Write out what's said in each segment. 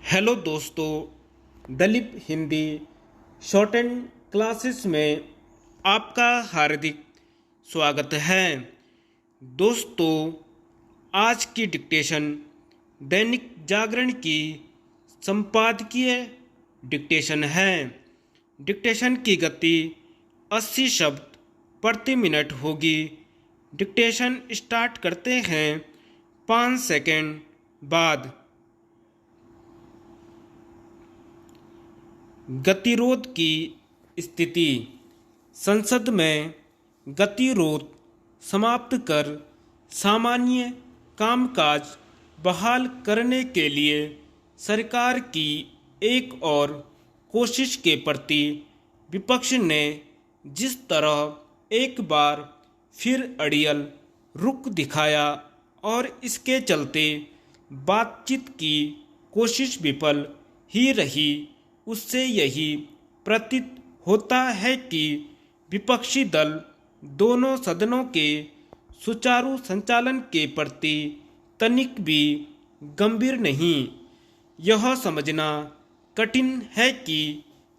Hello दोस्तों, Dalip Hindi short and classes में आपका हार्दिक स्वागत है। दोस्तों, आज की डिक्टेशन दैनिक जागरण की संपादकीय डिक्टेशन है। डिक्टेशन की गति 80 शब्द प्रति मिनट होगी। डिक्टेशन स्टार्ट करते हैं 5 सेकंड बाद। गतिरोध की स्थिति। संसद में गतिरोध समाप्त कर सामान्य कामकाज बहाल करने के लिए सरकार की एक और कोशिश के प्रति विपक्ष ने जिस तरह एक बार फिर अड़ियल रुख दिखाया और इसके चलते बातचीत की कोशिश विफल ही रही, उससे यही प्रतीत होता है कि विपक्षी दल दोनों सदनों के सुचारू संचालन के प्रति तनिक भी गंभीर नहीं। यह समझना कठिन है कि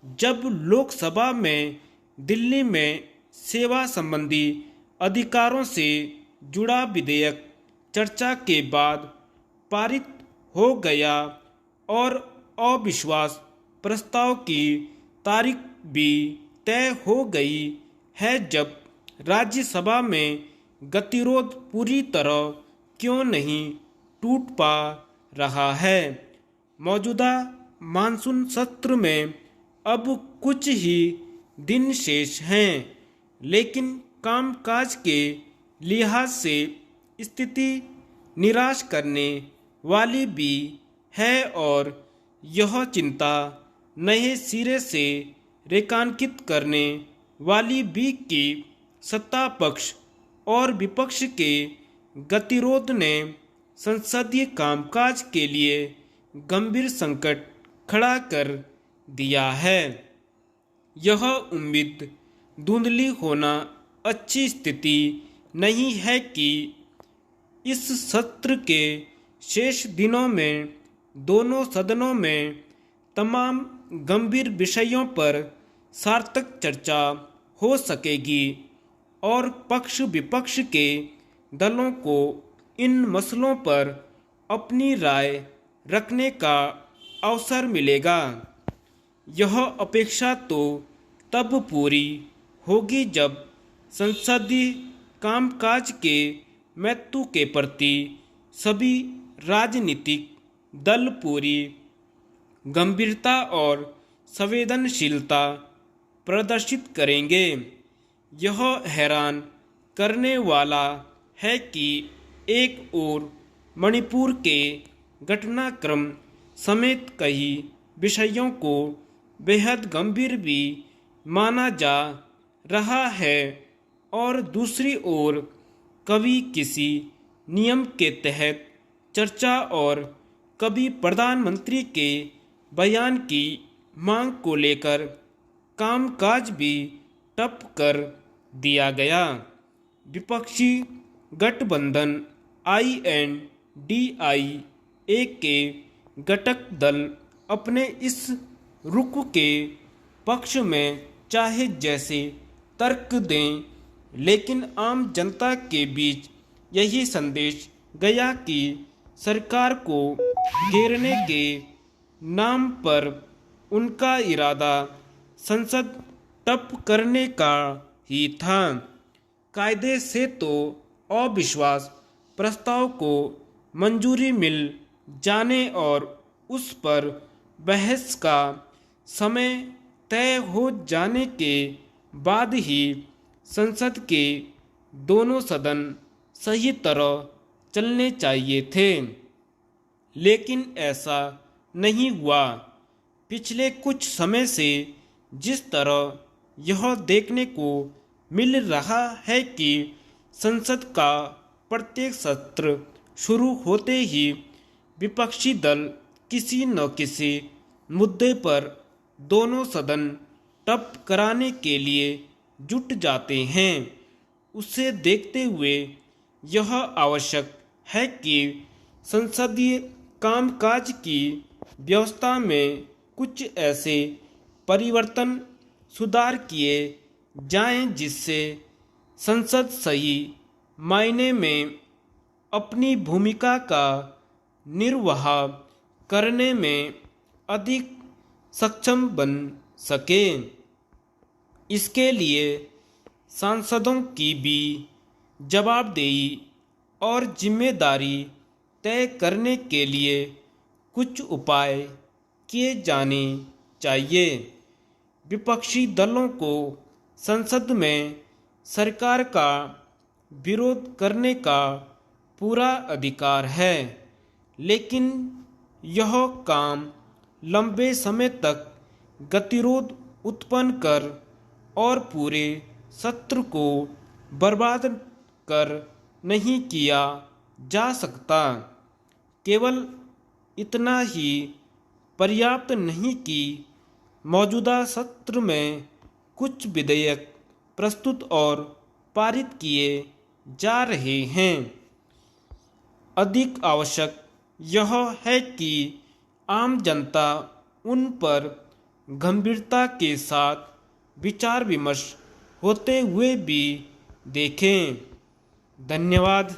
जब लोकसभा में दिल्ली में सेवा संबंधी अधिकारों से जुड़ा विधेयक चर्चा के बाद पारित हो गया और अविश्वास प्रस्ताव की तारीख भी तय हो गई है, जब राज्यसभा में गतिरोध पूरी तरह क्यों नहीं टूट पा रहा है। मौजूदा मानसून सत्र में अब कुछ ही दिन शेष हैं, लेकिन कामकाज के लिहाज से स्थिति निराश करने वाली भी है और यह चिंता नए सिरे से रेखांकित करने वाली भी कि सत्ता पक्ष और विपक्ष के गतिरोध ने संसदीय कामकाज के लिए गंभीर संकट खड़ा कर दिया है। यह उम्मीद धुंधली होना अच्छी स्थिति नहीं है कि इस सत्र के शेष दिनों में दोनों सदनों में तमाम गंभीर विषयों पर सार्थक चर्चा हो सकेगी और पक्ष विपक्ष के दलों को इन मसलों पर अपनी राय रखने का अवसर मिलेगा। यह अपेक्षा तो तब पूरी होगी जब संसदीय कामकाज के महत्व के प्रति सभी राजनीतिक दल पूरी गंभीरता और संवेदनशीलता प्रदर्शित करेंगे। यह हैरान करने वाला है कि एक ओर मणिपुर के घटनाक्रम समेत कई विषयों को बेहद गंभीर भी माना जा रहा है और दूसरी ओर कभी किसी नियम के तहत चर्चा और कभी प्रधानमंत्री के बयान की मांग को लेकर कामकाज भी ठप कर दिया गया। विपक्षी गठबंधन INDIA के घटक दल अपने इस रुख के पक्ष में चाहे जैसे तर्क दें, लेकिन आम जनता के बीच यही संदेश गया कि सरकार को घेरने के नाम पर उनका इरादा संसद ठप करने का ही था। कायदे से तो अविश्वास प्रस्ताव को मंजूरी मिल जाने और उस पर बहस का समय तय हो जाने के बाद ही संसद के दोनों सदन सही तरह चलने चाहिए थे, लेकिन ऐसा नहीं हुआ। पिछले कुछ समय से जिस तरह यह देखने को मिल रहा है कि संसद का प्रत्येक सत्र शुरू होते ही विपक्षी दल किसी न किसी मुद्दे पर दोनों सदन ठप कराने के लिए जुट जाते हैं, उसे देखते हुए यह आवश्यक है कि संसदीय कामकाज की व्यवस्था में कुछ ऐसे परिवर्तन सुधार किए जाएं जिससे संसद सही मायने में अपनी भूमिका का निर्वाह करने में अधिक सक्षम बन सके। इसके लिए सांसदों की भी जवाबदेही और जिम्मेदारी तय करने के लिए कुछ उपाय किए जाने चाहिए। विपक्षी दलों को संसद में सरकार का विरोध करने का पूरा अधिकार है, लेकिन यह काम लंबे समय तक गतिरोध उत्पन्न कर और पूरे सत्र को बर्बाद कर नहीं किया जा सकता। केवल इतना ही पर्याप्त नहीं कि मौजूदा सत्र में कुछ विधेयक प्रस्तुत और पारित किए जा रहे हैं। अधिक आवश्यक यह है कि आम जनता उन पर गंभीरता के साथ विचार विमर्श होते हुए भी देखें। धन्यवाद।